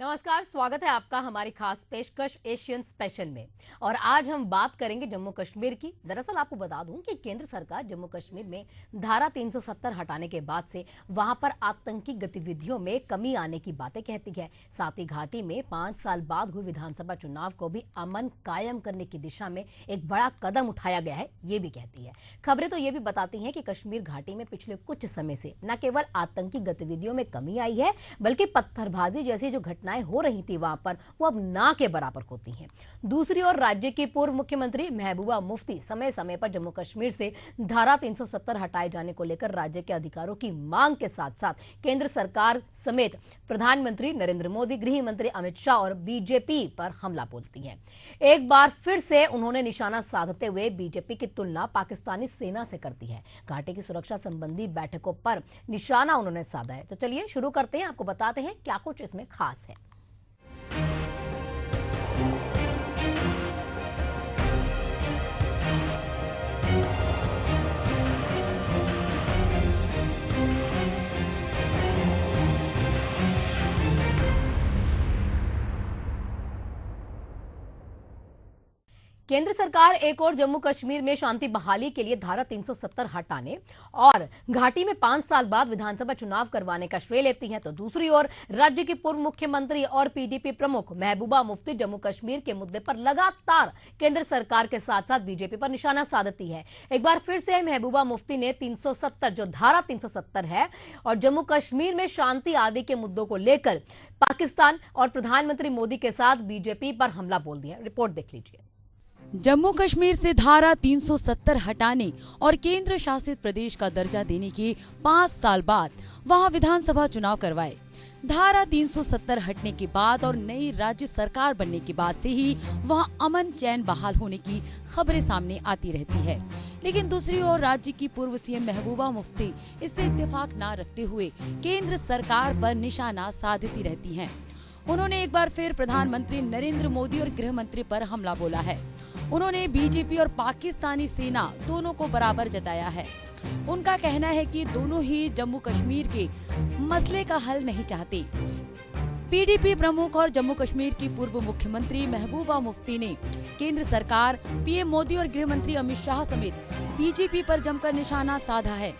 नमस्कार, स्वागत है आपका हमारी खास पेशकश एशियन स्पेशल में। और आज हम बात करेंगे जम्मू कश्मीर की। दरअसल आपको बता दूं कि केंद्र सरकार जम्मू कश्मीर में धारा 370 हटाने के बाद से वहां पर आतंकी गतिविधियों में कमी आने की बातें कहती है। साथ ही घाटी में 5 साल बाद हुए विधानसभा चुनाव को भी अमन कायम करने की दिशा में एक बड़ा कदम उठाया गया है, ये भी कहती है। खबरें तो ये भी बताती हैं कि कश्मीर घाटी में पिछले कुछ समय से न केवल आतंकी गतिविधियों में कमी आई है, बल्कि पत्थरबाजी जैसी जो घटनाएं हो रही थी वहां पर वो अब ना के बराबर होती हैं। दूसरी ओर राज्य की पूर्व मुख्यमंत्री महबूबा मुफ्ती समय समय पर जम्मू कश्मीर से धारा 370 हटाए जाने को लेकर राज्य के अधिकारों की मांग के साथ साथ केंद्र सरकार समेत प्रधानमंत्री नरेंद्र मोदी, गृह मंत्री अमित शाह और बीजेपी पर हमला बोलती हैं। एक बार फिर से उन्होंने निशाना साधते हुए बीजेपी की तुलना पाकिस्तानी सेना से करती है। घाटी की सुरक्षा संबंधी बैठकों पर निशाना उन्होंने साधा है। तो चलिए शुरू करते हैं, आपको बताते हैं क्या कुछ इसमें खास है। केंद्र सरकार एक और जम्मू कश्मीर में शांति बहाली के लिए धारा 370 हटाने और घाटी में 5 साल बाद विधानसभा चुनाव करवाने का श्रेय लेती है, तो दूसरी ओर राज्य की पूर्व मुख्यमंत्री और पीडीपी प्रमुख महबूबा मुफ्ती जम्मू कश्मीर के मुद्दे पर लगातार केंद्र सरकार के साथ साथ बीजेपी पर निशाना साधती है। एक बार फिर से महबूबा मुफ्ती ने 370 जो धारा 370 है और जम्मू कश्मीर में शांति आदि के मुद्दों को लेकर पाकिस्तान और प्रधानमंत्री मोदी के साथ बीजेपी पर हमला बोल दिया। रिपोर्ट देख लीजिए। जम्मू कश्मीर से धारा 370 हटाने और केंद्र शासित प्रदेश का दर्जा देने के 5 साल बाद वहां विधानसभा चुनाव करवाए। धारा 370 हटने के बाद और नई राज्य सरकार बनने के बाद से ही वहां अमन चैन बहाल होने की खबरें सामने आती रहती है। लेकिन दूसरी ओर राज्य की पूर्व सीएम महबूबा मुफ्ती इससे इत्तेफाक न रखते हुए केंद्र सरकार पर निशाना साधती रहती हैं। उन्होंने एक बार फिर प्रधानमंत्री नरेंद्र मोदी और गृह मंत्री पर हमला बोला है। उन्होंने बीजेपी और पाकिस्तानी सेना दोनों को बराबर जताया है। उनका कहना है कि दोनों ही जम्मू कश्मीर के मसले का हल नहीं चाहते। पीडीपी प्रमुख और जम्मू कश्मीर की पूर्व मुख्यमंत्री महबूबा मुफ्ती ने केंद्र सरकार, पीएम मोदी और गृह मंत्री अमित शाह समेत बीजेपी पर जमकर निशाना साधा है।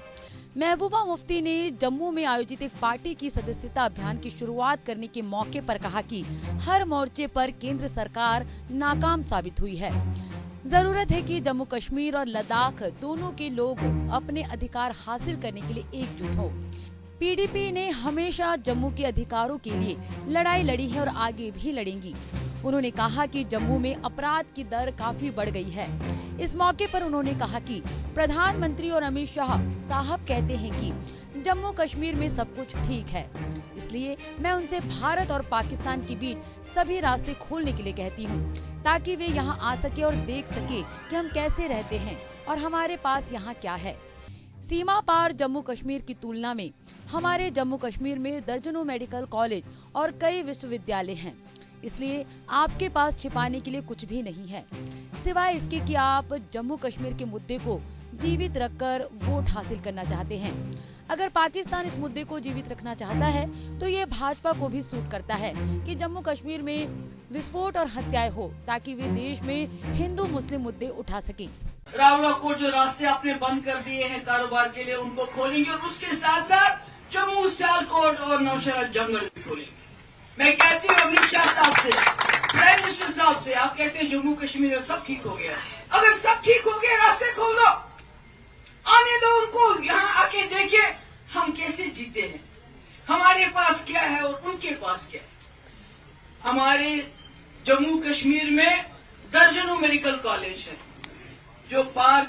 महबूबा मुफ्ती ने जम्मू में आयोजित एक पार्टी की सदस्यता अभियान की शुरुआत करने के मौके पर कहा कि हर मोर्चे पर केंद्र सरकार नाकाम साबित हुई है। जरूरत है कि जम्मू कश्मीर और लद्दाख दोनों के लोग अपने अधिकार हासिल करने के लिए एकजुट हो। पीडीपी ने हमेशा जम्मू के अधिकारों के लिए लड़ाई लड़ी है और आगे भी लड़ेंगी। उन्होंने कहा कि जम्मू में अपराध की दर काफी बढ़ गई है। इस मौके पर उन्होंने कहा कि प्रधानमंत्री और अमित शाह साहब कहते हैं कि जम्मू कश्मीर में सब कुछ ठीक है, इसलिए मैं उनसे भारत और पाकिस्तान के बीच सभी रास्ते खोलने के लिए कहती हूँ, ताकि वे यहाँ आ सके और देख सके कि हम कैसे रहते हैं और हमारे पास यहाँ क्या है। सीमा पार जम्मू कश्मीर की तुलना में हमारे जम्मू कश्मीर में दर्जनों मेडिकल कॉलेज और कई विश्वविद्यालय हैं, इसलिए आपके पास छिपाने के लिए कुछ भी नहीं है, सिवाय इसके कि आप जम्मू कश्मीर के मुद्दे को जीवित रखकर वोट हासिल करना चाहते हैं। अगर पाकिस्तान इस मुद्दे को जीवित रखना चाहता है तो ये भाजपा को भी सूट करता है कि जम्मू कश्मीर में विस्फोट और हत्याएं हो, ताकि वे देश में हिंदू मुस्लिम मुद्दे उठा सकें। रावला को जो रास्ते आपने बंद कर दिए हैं कारोबार के लिए, उनको खोलेंगे और उसके साथ साथ जम्मू सियालकोट और नौशहरा जंगल भी खोलेंगे। मैं कहती हूँ अमित शाह साहब से, प्राइम मिनिस्टर साहब से, आप कहते हैं जम्मू कश्मीर में सब ठीक हो गया, अगर सब ठीक हो गया रास्ते खोल दो, आने दो उनको, यहाँ आके देखिए हम कैसे जीते हैं, हमारे पास क्या है और उनके पास क्या है। हमारे जम्मू कश्मीर में दर्जनों मेडिकल कॉलेज है। जो पार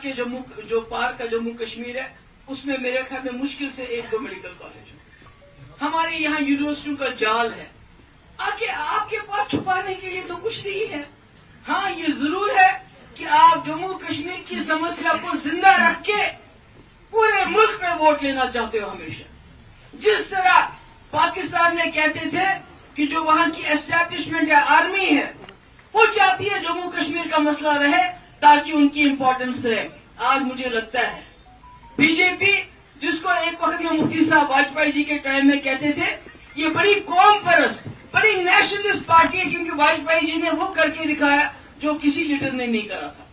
का जम्मू कश्मीर है उसमें मेरे ख्याल में मुश्किल से 1-2 मेडिकल कॉलेज है। हमारे यहाँ यूनिवर्सिटियों का जाल है, आके आपके पास छुपाने के लिए तो कुछ नहीं है। हाँ, ये जरूर है कि आप जम्मू कश्मीर की समस्या को जिंदा रख के पूरे मुल्क में वोट लेना चाहते हो हमेशा। जिस तरह पाकिस्तान में कहते थे कि जो वहां की एस्टैब्लिशमेंट या आर्मी है वो चाहती है जम्मू कश्मीर का मसला रहे ताकि उनकी इंपॉर्टेंस रहे। आज मुझे लगता है बीजेपी, जिसको एक वक्त में मुफ्ती साहब वाजपेयी जी के टाइम में कहते थे ये बड़ी कौम परस्त, बड़ी नेशनलिस्ट पार्टी है, क्योंकि वाजपेयी जी ने वो करके दिखाया जो किसी लीडर ने नहीं करा था।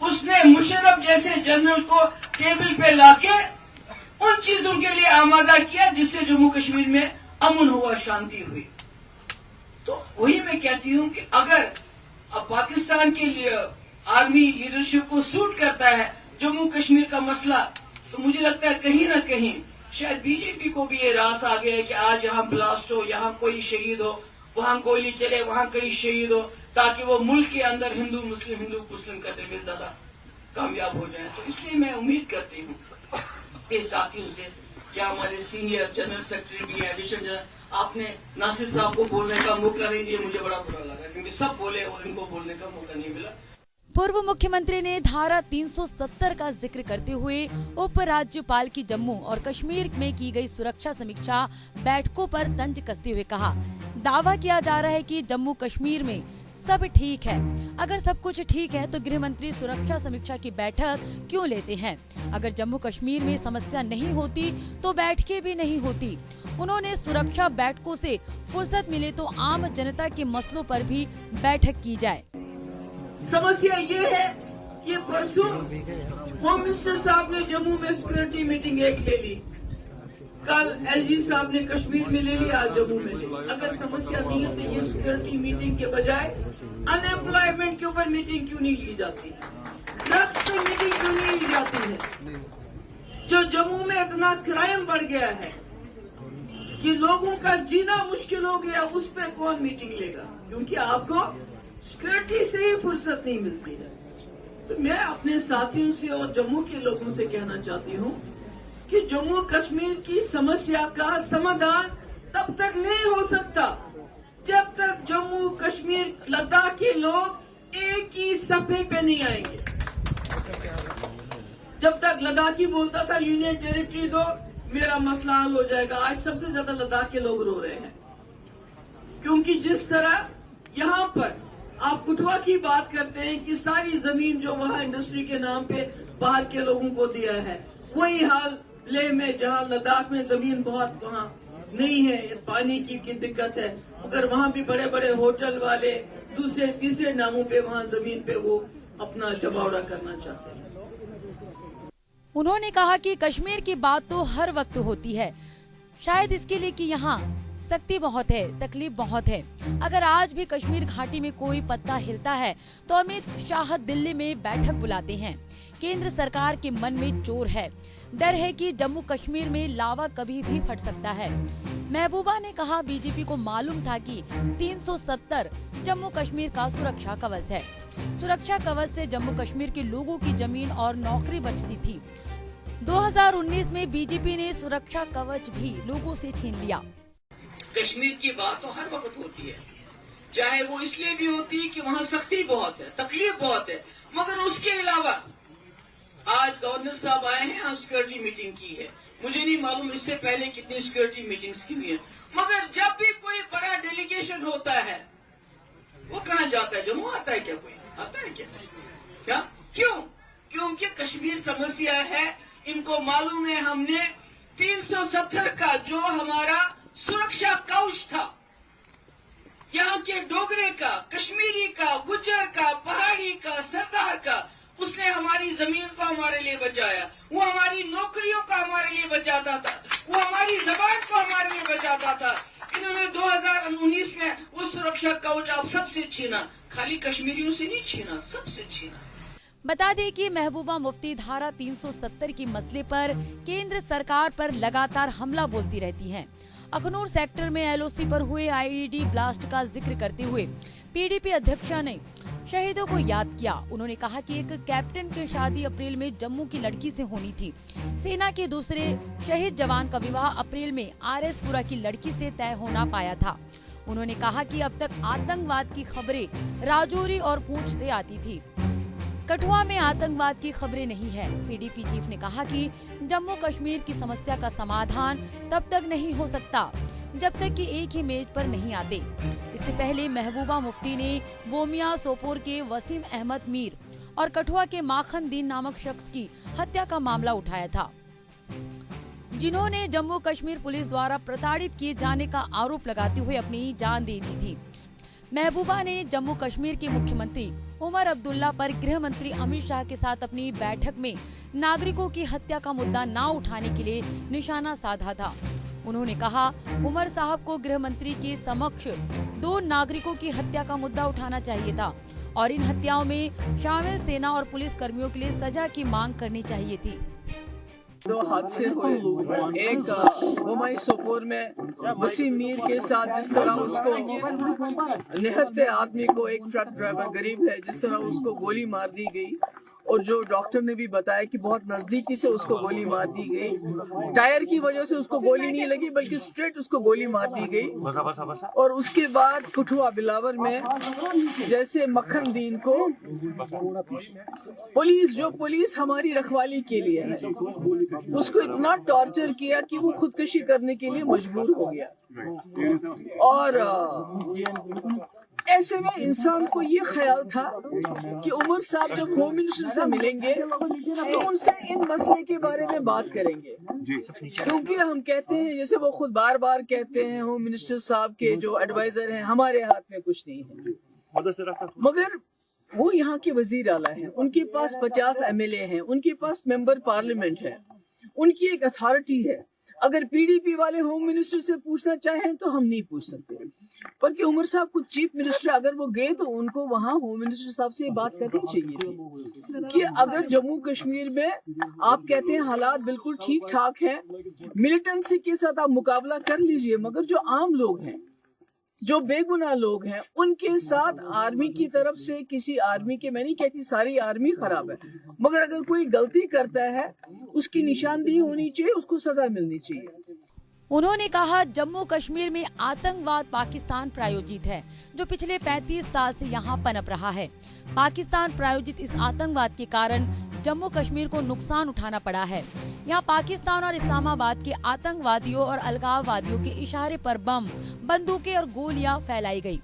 उसने मुशर्रफ जैसे जनरल को टेबल पे लाके उन चीजों के लिए आमादा किया जिससे जम्मू कश्मीर में अमन हुआ, शांति हुई। तो वही मैं कहती हूं कि अगर अब पाकिस्तान के लिए आर्मी लीडरशिप को सूट करता है जम्मू कश्मीर का मसला, तो मुझे लगता है कहीं ना कहीं शायद बीजेपी को भी ये रास आ गया है कि आज यहाँ ब्लास्ट हो, यहाँ कोई शहीद हो, वहाँ गोली चले, वहाँ कहीं शहीद हो, ताकि वो मुल्क के अंदर हिंदू मुस्लिम करने में ज्यादा कामयाब हो जाए। तो इसलिए मैं उम्मीद करती हूँ के साथियों से, क्या हमारे सीनियर जनरल सेक्रेटरी भी है, एडिशनल जनरल, आपने नासिर साहब को बोलने का मौका नहीं दिया, मुझे बड़ा बुरा लगा, क्योंकि सब बोले और इनको बोलने का मौका नहीं मिला। पूर्व मुख्यमंत्री ने धारा 370 का जिक्र करते हुए उपराज्यपाल की जम्मू और कश्मीर में की गई सुरक्षा समीक्षा बैठकों पर तंज कसते हुए कहा, दावा किया जा रहा है कि जम्मू कश्मीर में सब ठीक है। अगर सब कुछ ठीक है तो गृह मंत्री सुरक्षा समीक्षा की बैठक क्यों लेते हैं? अगर जम्मू कश्मीर में समस्या नहीं होती तो बैठकें भी नहीं होती। उन्होंने सुरक्षा बैठकों से फुर्सत मिले तो आम जनता के मसलों पर भी बैठक की जाए। समस्या ये है कि परसों होम मिनिस्टर साहब ने जम्मू में सिक्योरिटी मीटिंग एक ले ली, कल एलजी साहब ने कश्मीर में ले लिया, आज जम्मू में ले ली। अगर समस्या नहीं है तो ये सिक्योरिटी मीटिंग के बजाय अनएम्प्लॉयमेंट के ऊपर मीटिंग क्यों नहीं ली जाती, ड्रग्स पे मीटिंग क्यों नहीं ली जाती है? जो जम्मू में इतना क्राइम बढ़ गया है कि लोगों का जीना मुश्किल हो गया, उस पे कौन मीटिंग लेगा? क्योंकि आपको सिक्योरिटी से ही फुर्सत नहीं मिलती है। तो मैं अपने साथियों से और जम्मू के लोगों से कहना चाहती हूँ कि जम्मू कश्मीर की समस्या का समाधान तब तक नहीं हो सकता जब तक जम्मू कश्मीर लद्दाख के लोग एक ही सफे पे नहीं आएंगे। जब तक लद्दाखी बोलता था यूनियन टेरिटरी दो, मेरा मसला हल हो जाएगा, आज सबसे ज्यादा लद्दाख के लोग रो रहे हैं, क्योंकि जिस तरह यहाँ पर आप कुठवा की बात करते हैं कि सारी जमीन जो वहाँ इंडस्ट्री के नाम पे बाहर के लोगों को दिया है, वही हाल लेह में, जहाँ लद्दाख में जमीन बहुत वहाँ नहीं है, पानी की दिक्कत है, मगर वहाँ भी बड़े बड़े होटल वाले दूसरे तीसरे नामों पे वहाँ जमीन पे वो अपना जमावड़ा करना चाहते हैं। उन्होंने कहा कि कश्मीर की बात तो हर वक्त होती है, शायद इसके लिए कि यहाँ सख्ती बहुत है, तकलीफ बहुत है। अगर आज भी कश्मीर घाटी में कोई पत्ता हिलता है तो अमित शाह दिल्ली में बैठक बुलाते हैं। केंद्र सरकार के मन में चोर है, डर है कि जम्मू कश्मीर में लावा कभी भी फट सकता है। महबूबा ने कहा, बीजेपी को मालूम था कि 370 जम्मू कश्मीर का सुरक्षा कवच है। सुरक्षा कवच से जम्मू कश्मीर के लोगों की जमीन और नौकरी बचती थी। 2019 में बीजेपी ने सुरक्षा कवच भी लोगों से छीन लिया। कश्मीर की बात तो हर वक्त होती है, चाहे वो इसलिए भी होती है कि वहाँ सख्ती बहुत है, तकलीफ बहुत है, मगर उसके अलावा आज गवर्नर साहब आए हैं और सिक्योरिटी मीटिंग की है। मुझे नहीं मालूम इससे पहले कितनी सिक्योरिटी मीटिंग्स की हुई है, मगर जब भी कोई बड़ा डेलीगेशन होता है वो कहाँ जाता है? जम्मू आता है क्या? कोई आता है क्या? क्यों? क्योंकि कश्मीर समस्या है, इनको मालूम है। हमने 370 का जो हमारा सुरक्षा कवच था, यहाँ के डोगरे का, कश्मीरी का, गुज्जर का, पहाड़ी का, सरदार का, उसने हमारी जमीन को हमारे लिए बचाया, वो हमारी नौकरियों का हमारे लिए बचाता था, वो हमारी जबान को हमारे लिए बचाता था। इन्होंने 2019 में वो सुरक्षा कवच आप सबसे छीना, खाली कश्मीरियों से नहीं छीना, सबसे छीना। बता दें कि महबूबा मुफ्ती धारा 370 की मसले पर केंद्र सरकार पर लगातार हमला बोलती रहती हैं। अखनूर सेक्टर में एलओसी पर हुए आईईडी ब्लास्ट का जिक्र करते हुए पीडीपी अध्यक्ष ने शहीदों को याद किया। उन्होंने कहा कि एक कैप्टन की शादी अप्रैल में जम्मू की लड़की से होनी थी। सेना के दूसरे शहीद जवान का विवाह अप्रैल में आरएसपुरा की लड़की से तय होना पाया था। उन्होंने कहा कि अब तक आतंकवाद की खबरें राजौरी और पुंछ से आती थी, कठुआ में आतंकवाद की खबरें नहीं है। पीडीपी चीफ ने कहा कि जम्मू कश्मीर की समस्या का समाधान तब तक नहीं हो सकता जब तक कि एक ही मेज पर नहीं आते। इससे पहले महबूबा मुफ्ती ने बोमिया सोपोर के वसीम अहमद मीर और कठुआ के माखन दीन नामक शख्स की हत्या का मामला उठाया था। जिन्होंने जम्मू कश्मीर पुलिस द्वारा प्रताड़ित किए जाने का आरोप लगाते हुए अपनी जान दे दी थी। महबूबा ने जम्मू कश्मीर के मुख्यमंत्री उमर अब्दुल्ला पर गृह मंत्री अमित शाह के साथ अपनी बैठक में नागरिकों की हत्या का मुद्दा न उठाने के लिए निशाना साधा था। उन्होंने कहा, उमर साहब को गृह मंत्री के समक्ष 2 नागरिकों की हत्या का मुद्दा उठाना चाहिए था और इन हत्याओं में शामिल सेना और पुलिस कर्मियों के लिए सजा की मांग करनी चाहिए थी। 2 हादसे हुए, एक मुंबई सोपोर में वसीम मीर के साथ जिस तरह उसको निहत्ते आदमी को, एक ट्रक ड्राइवर गरीब है, जिस तरह उसको गोली मार दी गई और जो डॉक्टर ने भी बताया कि बहुत नजदीकी से उसको गोली मार दी गई। टायर की वजह से उसको गोली नहीं लगी बल्कि स्ट्रेट उसको गोली मार दी गई। और उसके बाद कठुआ बिलावर में जैसे मक्खन दीन को पुलिस हमारी रखवाली के लिए है, उसको इतना टॉर्चर किया कि वो खुदकुशी करने के लिए मजबूर हो गया। और ऐसे में इंसान को ये ख्याल था कि उमर साहब जब होम मिनिस्टर से मिलेंगे तो उनसे इन मसले के बारे में बात करेंगे, क्योंकि हम कहते हैं, जैसे वो खुद बार बार कहते हैं, होम मिनिस्टर साहब के जो एडवाइजर हैं, हमारे हाथ में कुछ नहीं है। मगर वो यहाँ के वजीर आला हैं, उनके पास 50 MLA हैं, उनके पास मेंबर पार्लियामेंट है, उनकी एक अथॉरिटी है। अगर PDP वाले होम मिनिस्टर से पूछना चाहें तो हम नहीं पूछ सकते, पर कि उमर साहब को चीफ मिनिस्टर अगर वो गए तो उनको वहाँ होम मिनिस्टर साहब से बात करनी चाहिए थी कि अगर जम्मू कश्मीर में आप कहते हैं हालात बिल्कुल ठीक ठाक हैं, मिलिटेंसी के साथ आप मुकाबला कर लीजिए, मगर जो आम लोग हैं, जो बेगुनाह लोग हैं, उनके साथ आर्मी की तरफ से किसी आर्मी के, मैं नहीं कहती सारी आर्मी खराब है, मगर अगर कोई गलती करता है उसकी निशानदेही होनी चाहिए, उसको सजा मिलनी चाहिए। उन्होंने कहा, जम्मू कश्मीर में आतंकवाद पाकिस्तान प्रायोजित है, जो पिछले 35 साल से यहाँ पनप रहा है। पाकिस्तान प्रायोजित इस आतंकवाद के कारण जम्मू कश्मीर को नुकसान उठाना पड़ा है। यहाँ पाकिस्तान और इस्लामाबाद के आतंकवादियों और अलगाववादियों के इशारे पर बम, बंदूकें और गोलियां फैलाई गई।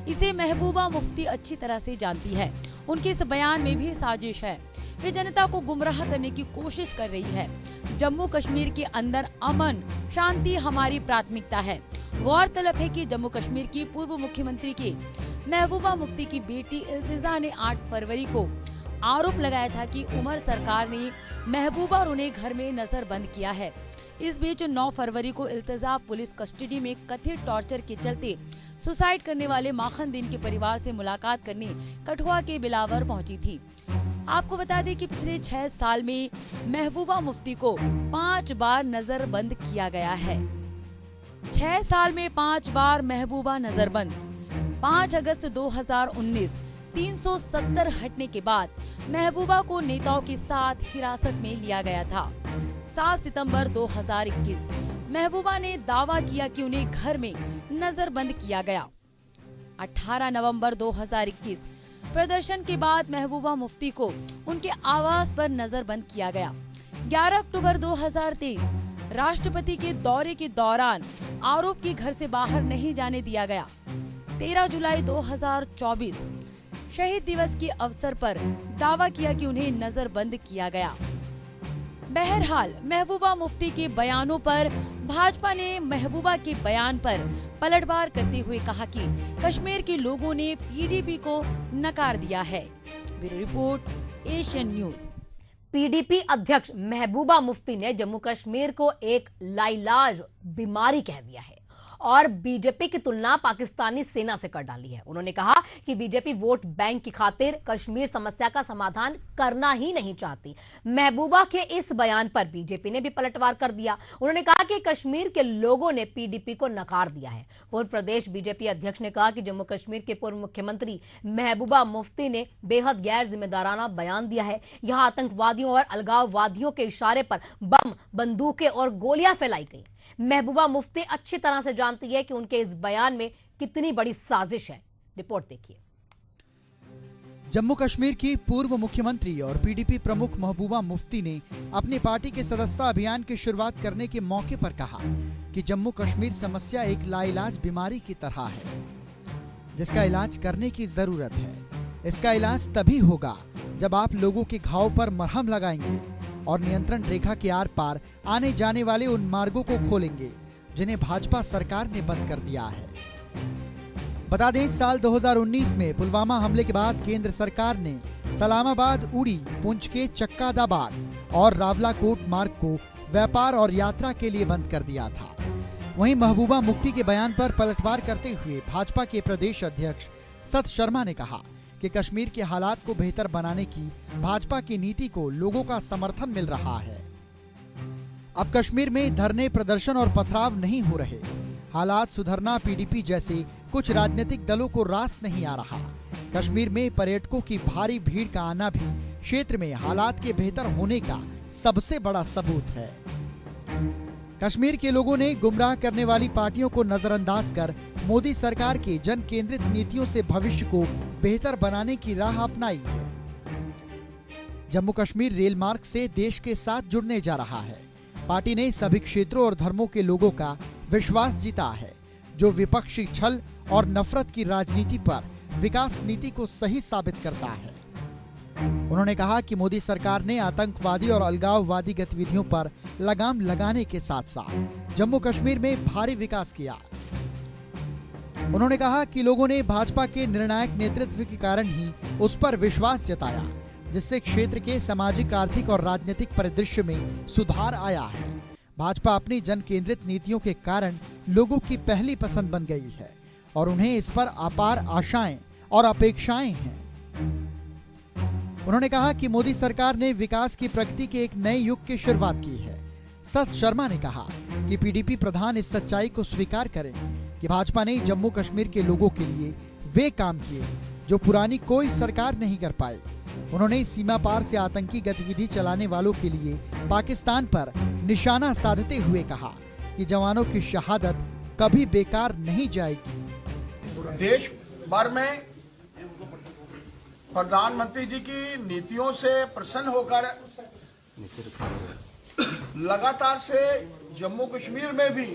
इसे महबूबा मुफ्ती अच्छी तरह से जानती है। उनके इस बयान में भी साजिश है। वे जनता को गुमराह करने की कोशिश कर रही है। जम्मू कश्मीर के अंदर अमन शांति हमारी प्राथमिकता है। गौरतलब है कि जम्मू कश्मीर की पूर्व मुख्यमंत्री की महबूबा मुफ्ती की बेटी इल्तिजा ने 8 फरवरी को आरोप लगाया था कि उमर सरकार ने महबूबा और उन्हें घर में नजरबंद किया है। इस बीच 9 फरवरी को इल्तिजा पुलिस कस्टडी में कथित टॉर्चर के चलते सुसाइड करने वाले मक्खन दीन के परिवार से मुलाकात करने कठुआ के बिलावर पहुंची थी। आपको बता दें कि पिछले 6 साल में महबूबा मुफ्ती को 5 बार नजरबंद किया गया है। 6 साल में 5 बार महबूबा नजरबंद। 5 अगस्त 2019 370 हटने के बाद महबूबा को नेताओं के साथ हिरासत में लिया गया था। 7 सितंबर 2021 महबूबा ने दावा किया कि उन्हें घर में नजरबंद किया गया। 18 नवंबर 2021 प्रदर्शन के बाद महबूबा मुफ्ती को उनके आवास पर नजरबंद किया गया। 11 अक्टूबर 2023 राष्ट्रपति के दौरे के दौरान आरोप की घर से बाहर नहीं जाने दिया गया। 13 जुलाई 2024 शहीद दिवस के अवसर पर दावा किया कि उन्हें नजरबंद किया गया। बहरहाल महबूबा मुफ्ती के बयानों पर भाजपा ने महबूबा के बयान पर पलटवार करते हुए कहा कि कश्मीर के लोगों ने PDP को नकार दिया है। Bureau report, Asian news. PDP अध्यक्ष महबूबा मुफ्ती ने जम्मू कश्मीर को एक लाइलाज बीमारी कह दिया है और बीजेपी की तुलना पाकिस्तानी सेना से कर डाली है। उन्होंने कहा कि बीजेपी वोट बैंक की खातिर कश्मीर समस्या का समाधान करना ही नहीं चाहती। महबूबा के इस बयान पर बीजेपी ने भी पलटवार कर दिया। उन्होंने कहा कि कश्मीर के लोगों ने PDP को नकार दिया है। पूर्व प्रदेश बीजेपी अध्यक्ष ने कहा कि जम्मू कश्मीर के पूर्व मुख्यमंत्री महबूबा मुफ्ती ने बेहद गैर जिम्मेदाराना बयान दिया है। यहाँ आतंकवादियों और अलगाववादियों के इशारे पर बम, बंदूकें और गोलियां फैलाई गई। महबूबा मुफ्ती अच्छी तरह से जानती है कि उनके इस बयान में कितनी बड़ी साजिश है। रिपोर्ट देखिए। जम्मू कश्मीर की पूर्व मुख्यमंत्री और PDP प्रमुख महबूबा मुफ्ती ने अपनी पार्टी के सदस्यता अभियान की शुरुआत करने के मौके पर कहा कि जम्मू कश्मीर समस्या एक लाइलाज बीमारी की तरह है, जिसका इलाज करने की जरूरत है। इसका इलाज तभी होगा जब आप लोगों के घाव पर मरहम लगाएंगे, और नियंत्रण रेखा के आर पार आने जाने वाले उन मार्गों को खोलेंगे जिन्हें भाजपा सरकार ने बंद कर दिया है। बता दें, साल 2019 में पुलवामा हमले के बाद केंद्र सरकार ने सलामाबाद, उड़ी, पुंछ के चक्कादाबाद और रावलाकोट मार्ग को व्यापार और यात्रा के लिए बंद कर दिया था। वहीं महबूबा मुफ्ती के बयान पर पलटवार करते हुए भाजपा के प्रदेश अध्यक्ष सत शर्मा ने कहा कि कश्मीर के हालात को बेहतर बनाने की भाजपा की नीति को लोगों का समर्थन मिल रहा है। अब कश्मीर में धरने, प्रदर्शन और पथराव नहीं हो रहे। हालात सुधरना पीडीपी जैसे कुछ राजनीतिक दलों को रास नहीं आ रहा। कश्मीर में पर्यटकों की भारी भीड़ का आना भी क्षेत्र में हालात के बेहतर होने का सबसे बड़ा सबूत है। कश्मीर के लोगों ने गुमराह करने वाली पार्टियों को नजरअंदाज कर मोदी सरकार की जन केंद्रित नीतियों से भविष्य को बेहतर बनाने की राह अपनाई है। जम्मू कश्मीर रेल मार्ग से देश के साथ जुड़ने जा रहा है। पार्टी ने सभी क्षेत्रों और धर्मों के लोगों का विश्वास जीता है, जो विपक्षी छल और नफरत की राजनीति पर विकास नीति को सही साबित करता है। उन्होंने कहा कि मोदी सरकार ने आतंकवादी और अलगाववादी गतिविधियों पर लगाम लगाने के साथ साथ जम्मू कश्मीर में भारी विकास किया। उन्होंने कहा कि लोगों ने भाजपा के निर्णायक नेतृत्व के कारण ही उस पर विश्वास जताया, जिससे क्षेत्र के सामाजिक, आर्थिक और राजनीतिक परिदृश्य में सुधार आया है। भाजपा अपनी जन केंद्रित नीतियों के कारण लोगों की पहली पसंद बन गई है और उन्हें इस पर अपार आशाएं और अपेक्षाएं हैं। उन्होंने कहा कि मोदी सरकार ने विकास की प्रगति के एक नए युग की शुरुआत की है। सत शर्मा ने कहा कि पीडीपी प्रधान इस सच्चाई को स्वीकार करें कि भाजपा ने जम्मू कश्मीर के लोगों के लिए वे काम किए जो पुरानी कोई सरकार नहीं कर पाई। उन्होंने सीमा पार से आतंकी गतिविधि चलाने वालों के लिए पाकिस्तान पर निशाना साधते हुए कहा कि जवानों की शहादत कभी बेकार नहीं जाएगी। देश भर में प्रधानमंत्री जी की नीतियों से प्रसन्न होकर लगातार से जम्मू कश्मीर में भी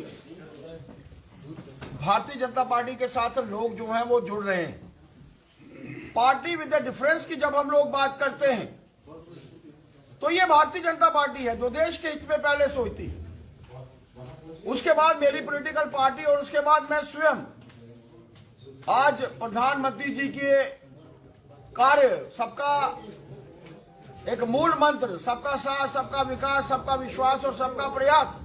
भारतीय जनता पार्टी के साथ लोग जो हैं वो जुड़ रहे हैं। पार्टी विद द डिफरेंस की जब हम लोग बात करते हैं तो ये भारतीय जनता पार्टी है जो देश के हित में पहले सोचती है, उसके बाद मेरी पॉलिटिकल पार्टी और उसके बाद मैं स्वयं। आज प्रधानमंत्री जी के कार्य, सबका एक मूल मंत्र, सबका साथ, सबका विकास, सबका विश्वास और सबका प्रयास,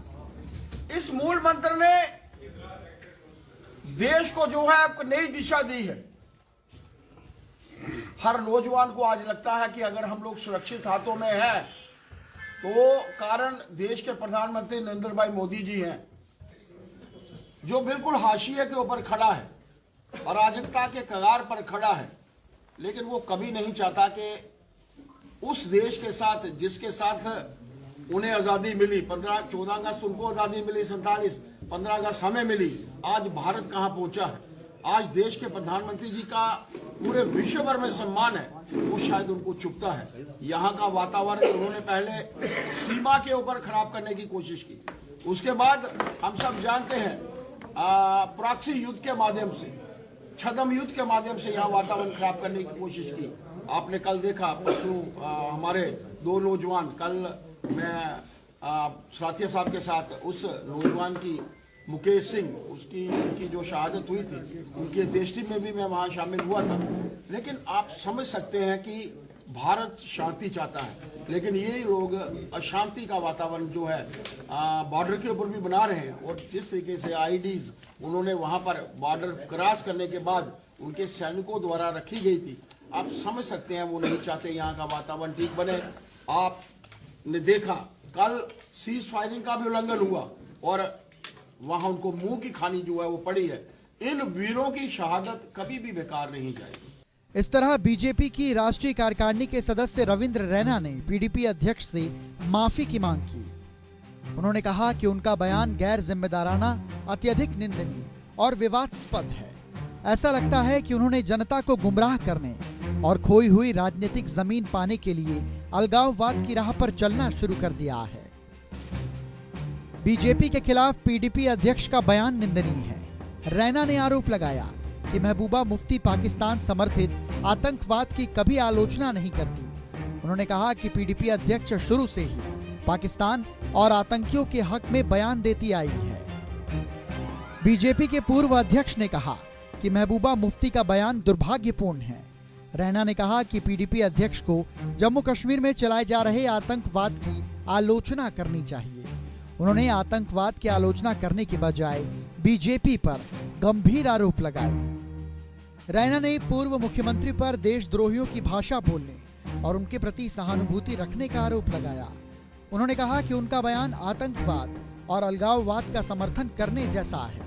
इस मूल मंत्र ने देश को जो है एक नई दिशा दी है। हर नौजवान को आज लगता है कि अगर हम लोग सुरक्षित हाथों में हैं तो कारण देश के प्रधानमंत्री नरेंद्र भाई मोदी जी हैं, जो बिल्कुल हाशिए के ऊपर खड़ा है, अराजकता के कगार पर खड़ा है, लेकिन वो कभी नहीं चाहता कि उस देश के साथ जिसके साथ उन्हें आजादी मिली, 14 अगस्त उनको आजादी मिली, 15 अगस्त हमें मिली, आज भारत कहां पहुंचा है, आज देश के प्रधानमंत्री जी का पूरे विश्व भर में सम्मान है, वो शायद उनको चुभता है। यहाँ का वातावरण उन्होंने पहले सीमा के ऊपर खराब करने की कोशिश की, उसके बाद हम सब जानते हैं प्रॉक्सी युद्ध के माध्यम से, छद्म युद्ध के माध्यम से यहाँ वातावरण खराब करने की कोशिश की। आपने कल देखा, परसों हमारे 2 नौजवान, कल मैं साथिया साहब के साथ उस नौजवान की, मुकेश सिंह, उनकी जो शहादत हुई थी, उनकी अंत्येष्टि में भी मैं वहां शामिल हुआ था। लेकिन आप समझ सकते हैं कि भारत शांति चाहता है, लेकिन ये लोग अशांति का वातावरण जो है बॉर्डर के ऊपर भी बना रहे हैं। और जिस तरीके से आईडीज उन्होंने वहां पर बॉर्डर क्रॉस करने के बाद उनके सैनिकों द्वारा रखी गई थी, आप समझ सकते हैं वो नहीं चाहते यहाँ का वातावरण ठीक बने। आपने देखा कल सीज फायरिंग का भी उल्लंघन हुआ और वहां उनको मुंह की खानी जो है वो पड़ी है। इन वीरों की शहादत कभी भी बेकार नहीं जाएगी। इस तरह बीजेपी की राष्ट्रीय कार्यकारिणी के सदस्य रविंद्र रैना ने पीडीपी अध्यक्ष से माफी की मांग की। उन्होंने कहा कि उनका बयान गैर जिम्मेदाराना, अत्यधिक निंदनीय और विवादास्पद है। ऐसा लगता है कि उन्होंने जनता को गुमराह करने और खोई हुई राजनीतिक जमीन पाने के लिए अलगाववाद की राह पर चलना शुरू कर दिया है। बीजेपी के खिलाफ पीडीपी अध्यक्ष का बयान निंदनीय है। रैना ने आरोप लगाया कि महबूबा मुफ्ती पाकिस्तान समर्थित आतंकवाद की कभी आलोचना नहीं करती। उन्होंने कहा कि पीडीपी अध्यक्ष शुरू से ही पाकिस्तान और आतंकियों के हक में बयान देती आई है। बीजेपी के पूर्व अध्यक्ष ने कहा कि महबूबा मुफ्ती का बयान दुर्भाग्यपूर्ण है। रैना ने कहा कि पीडीपी अध्यक्ष को जम्मू कश्मीर में चलाए जा रहे आतंकवाद की आलोचना करनी चाहिए। उन्होंने आतंकवाद की आलोचना करने के बजाय बीजेपी पर गंभीर आरोप लगाए। रैना ने पूर्व मुख्यमंत्री पर देशद्रोहियों की भाषा बोलने और उनके प्रति सहानुभूति रखने का आरोप लगाया। उन्होंने कहा कि उनका बयान आतंकवाद और अलगाववाद का समर्थन करने जैसा है।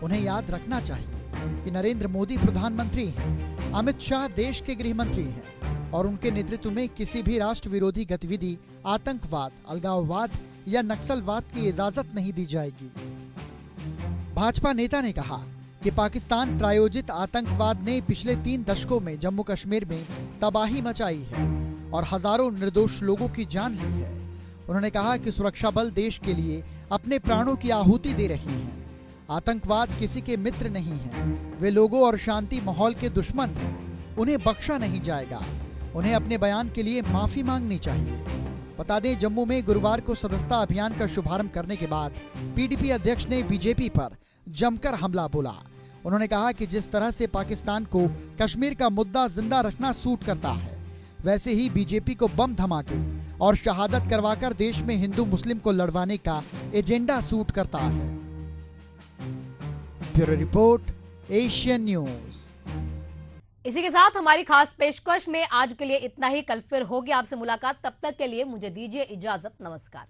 उन्हें याद रखना चाहिए कि नरेंद्र मोदी प्रधानमंत्री हैं, अमित शाह देश के गृह मंत्री हैं और उनके नेतृत्व में किसी भी राष्ट्र विरोधी गतिविधि, आतंकवाद, अलगाववाद या नक्सलवाद की इजाजत नहीं दी जाएगी। भाजपा नेता ने कहा कि पाकिस्तान प्रायोजित आतंकवाद ने पिछले 3 दशकों में जम्मू कश्मीर में तबाही मचाई है और हजारों निर्दोष लोगों की जान ली है। उन्होंने कहा कि सुरक्षा बल देश के लिए अपने प्राणों की आहुति दे रही हैं। आतंकवाद किसी के मित्र नहीं है, वे लोगों और शांति माहौल के दुश्मन हैं। उन्हें बख्शा नहीं जाएगा। उन्हें अपने बयान के लिए माफी मांगनी चाहिए। बता दें, जम्मू में गुरुवार को सदस्यता अभियान का शुभारंभ करने के बाद पीडीपी अध्यक्ष ने बीजेपी पर जमकर हमला बोला। उन्होंने कहा कि जिस तरह से पाकिस्तान को कश्मीर का मुद्दा जिंदा रखना सूट करता है, वैसे ही बीजेपी को बम धमाके और शहादत करवाकर देश में हिंदू मुस्लिम को लड़वाने का एजेंडा सूट करता है। Bureau report, Asian news. इसी के साथ हमारी खास पेशकश में आज के लिए इतना ही। कल फिर होगी आपसे मुलाकात। तब तक के लिए मुझे दीजिए इजाजत। नमस्कार।